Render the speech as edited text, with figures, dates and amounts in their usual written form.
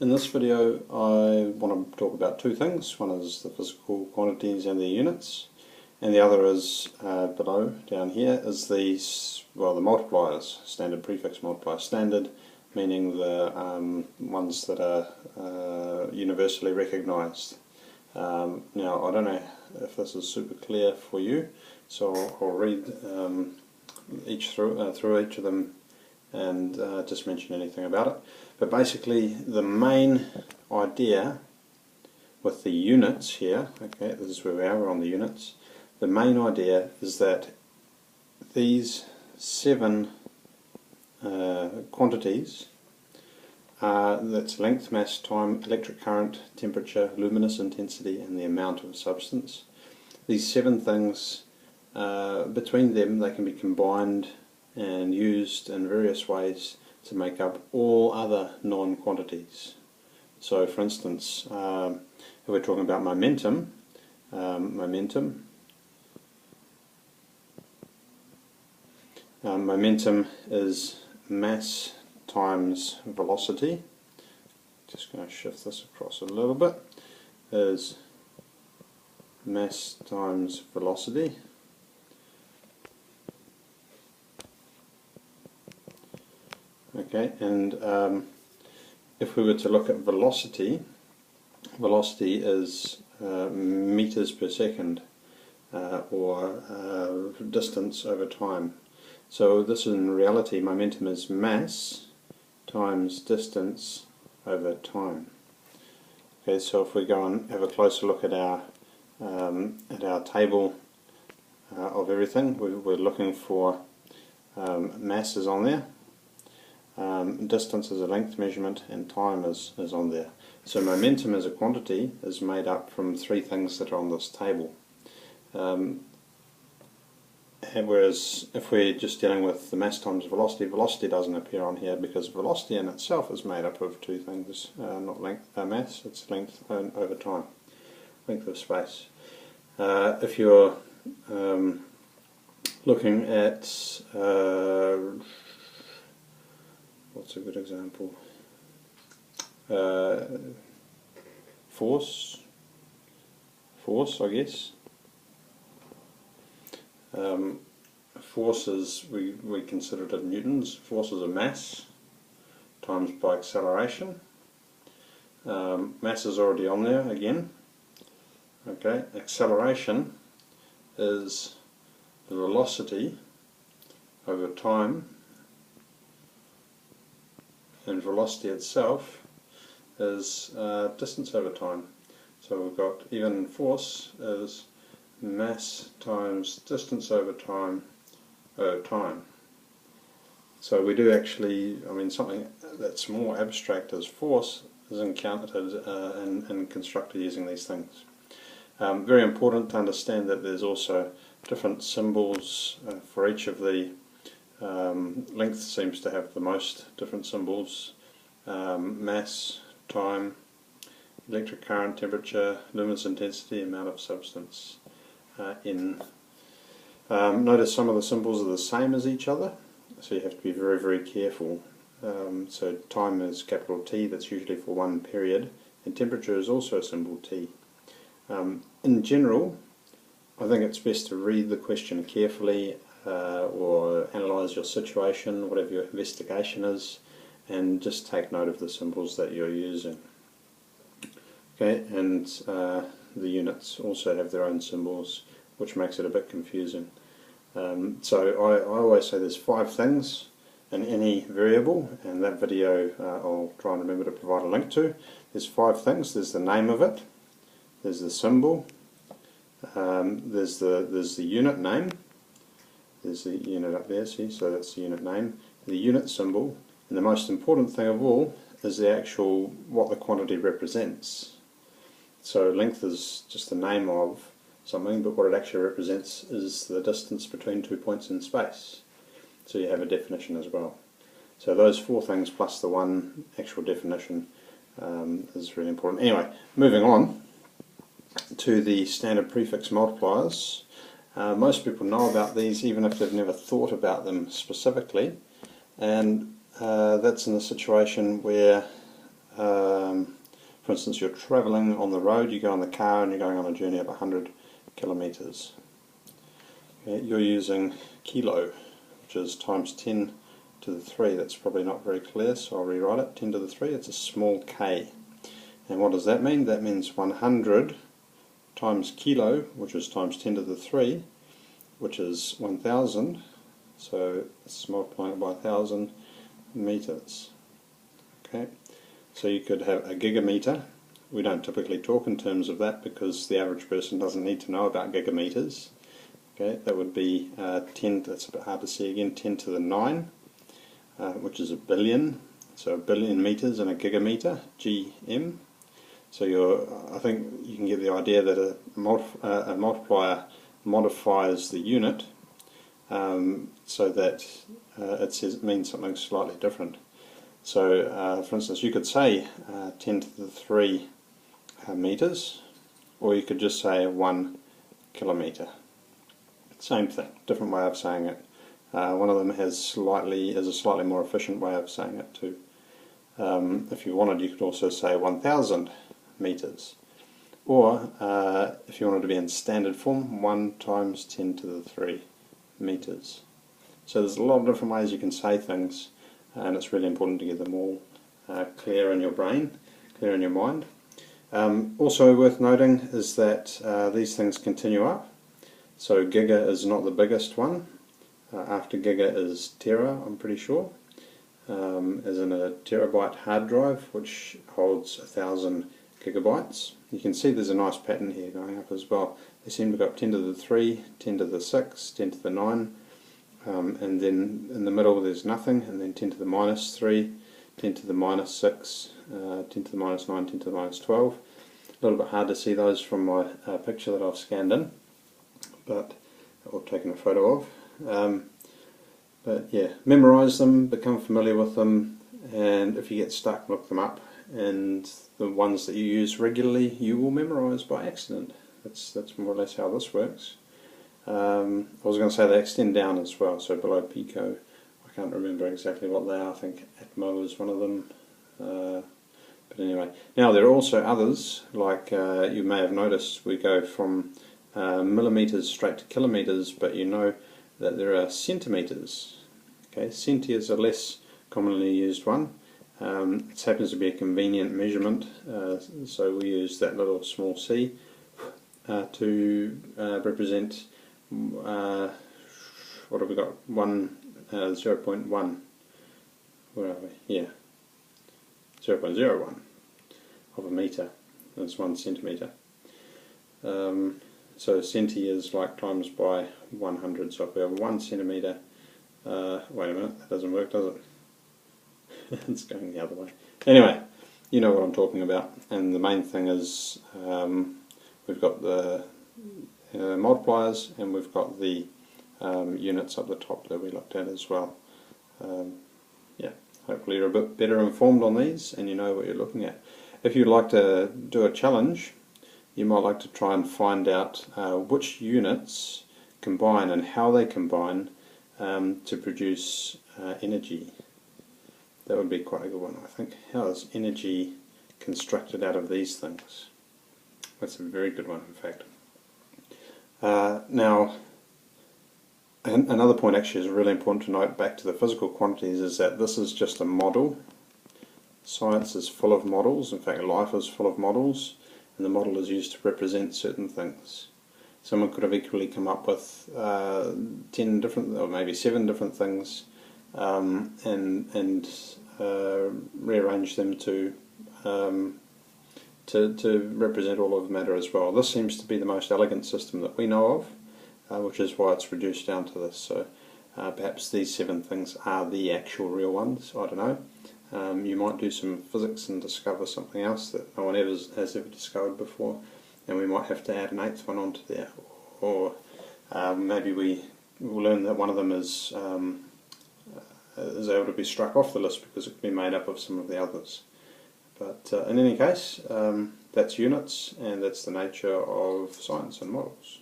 In this video I want to talk about two things. One is the physical quantities and their units, and the other is below, down here, is the multipliers, standard prefix multipliers. Standard meaning the ones that are universally recognised. Now I don't know if this is super clear for you, so I'll read through each of them and just mention anything about it. But basically the main idea with the units here, okay, this is where we are, we're on the units. The main idea is that these 7 quantities that's length, mass, time, electric current, temperature, luminous intensity and the amount of a substance. These 7 things, between them they can be combined and used in various ways to make up all other non-quantities. So for instance, if we're talking about momentum, momentum is mass times velocity. Just going to shift this across a little bit. Is mass times velocity. Okay, and if we were to look at velocity, velocity is meters per second, or distance over time. So this in reality, momentum is mass times distance over time. Okay, so if we go and have a closer look at our table of everything, we're looking for masses on there. Distance is a length measurement and time is on there. So momentum as a quantity is made up from 3 things that are on this table. Whereas if we're just dealing with the mass times velocity, velocity doesn't appear on here because velocity in itself is made up of 2 things, not length, mass, it's length over time, length of space. If you're looking at what's a good example? Force, I guess. Force is, we consider it in newtons. Force is a mass times by acceleration. Mass is already on there again. Okay, acceleration is the velocity over time, and velocity itself is distance over time. So we've got, even force is mass times distance over time. So we do actually, I mean, something that's more abstract as force is encountered and constructed using these things. Very important to understand that there's also different symbols for each of the length seems to have the most different symbols. Mass, time, electric current, temperature, luminous intensity, amount of substance. Notice some of the symbols are the same as each other, so you have to be very, very careful. So time is capital T, that's usually for 1 period, and temperature is also a symbol T. In general, I think it's best to read the question carefully, or analyse your situation, whatever your investigation is, and just take note of the symbols that you're using. Okay, and the units also have their own symbols, which makes it a bit confusing. So I always say there's 5 things in any variable, and that video I'll try and remember to provide a link to. There's 5 things. There's the name of it, there's the symbol, there's the unit name. There's the unit up there, see, so that's the unit name, the unit symbol, and the most important thing of all is the actual, what the quantity represents. So length is just the name of something, but what it actually represents is the distance between 2 points in space. So you have a definition as well. So those 4 things plus the 1 actual definition is really important. Anyway, moving on to the standard prefix multipliers. Most people know about these even if they've never thought about them specifically, and that's in a situation where For instance, you're travelling on the road, you go in the car and you're going on a journey of 100 kilometres. Okay, you're using kilo, which is times 10 to the 3. That's probably not very clear, so I'll rewrite it. 10 to the 3, it's a small k. And what does that mean? That means 100 times kilo, which is times 10 to the 3, which is 1000. So it's multiplying it by 1000 meters. Okay. So you could have a gigameter. We don't typically talk in terms of that because the average person doesn't need to know about gigameters. Okay, that would be 10, that's a bit hard to see again, 10 to the 9, which is a billion. So a billion meters in a gigameter, GM. So I think you can get the idea that a multiplier modifies the unit so that it means something slightly different. So, for instance, you could say 10 to the 3 meters, or you could just say 1 kilometer. Same thing, different way of saying it. One of them is a slightly more efficient way of saying it too. If you wanted, you could also say 1,000 meters. Or, if you wanted to be in standard form, 1 times 10 to the 3 meters. So there's a lot of different ways you can say things, and it's really important to get them all clear in your brain, clear in your mind. Also worth noting is that these things continue up. So giga is not the biggest one. After giga is tera, I'm pretty sure, as in a terabyte hard drive, which holds 1,000 gigabytes. You can see there's a nice pattern here going up as well. They seem to go up 10 to the 3, 10 to the 6, 10 to the 9, and then in the middle there's nothing, and then 10 to the minus 3, 10 to the minus 6, 10 to the minus 9, 10 to the minus 12. A little bit hard to see those from my picture that I've scanned in, but I've taken a photo of. But yeah, memorize them, become familiar with them, and if you get stuck, look them up, and the ones that you use regularly you will memorize by accident. That's more or less how this works. I was going to say they extend down as well, so below pico, I can't remember exactly what they are. I think atmo is one of them. But anyway, now there are also others, like you may have noticed we go from millimeters straight to kilometers, but you know that there are centimeters. Okay, centi is a less commonly used one. It happens to be a convenient measurement, so we use that little small c to represent what have we got? 0.1. Where are we? Yeah, 0.01 of a meter. That's 1 centimeter. So centi is like times by 100. So if we have 1 centimeter, wait a minute, that doesn't work, does it? It's going the other way. Anyway, you know what I'm talking about. And the main thing is we've got the multipliers, and we've got the units up the top that we looked at as well. Yeah, hopefully you're a bit better informed on these and you know what you're looking at. If you'd like to do a challenge, you might like to try and find out which units combine and how they combine to produce energy. That would be quite a good one, I think. How is energy constructed out of these things? That's a very good one, in fact. Now, another point actually is really important to note back to the physical quantities is that this is just a model. Science is full of models. In fact, life is full of models, and the model is used to represent certain things. Someone could have equally come up with 10 different, or maybe 7 different things, and rearrange them to represent all of matter as well. This seems to be the most elegant system that we know of, which is why it's reduced down to this. So perhaps these 7 things are the actual real ones, I don't know. You might do some physics and discover something else that no one has ever discovered before, and we might have to add an 8th one onto there. Or maybe we will learn that one of them is able to be struck off the list because it can be made up of some of the others. But in any case, that's units, and that's the nature of science and models.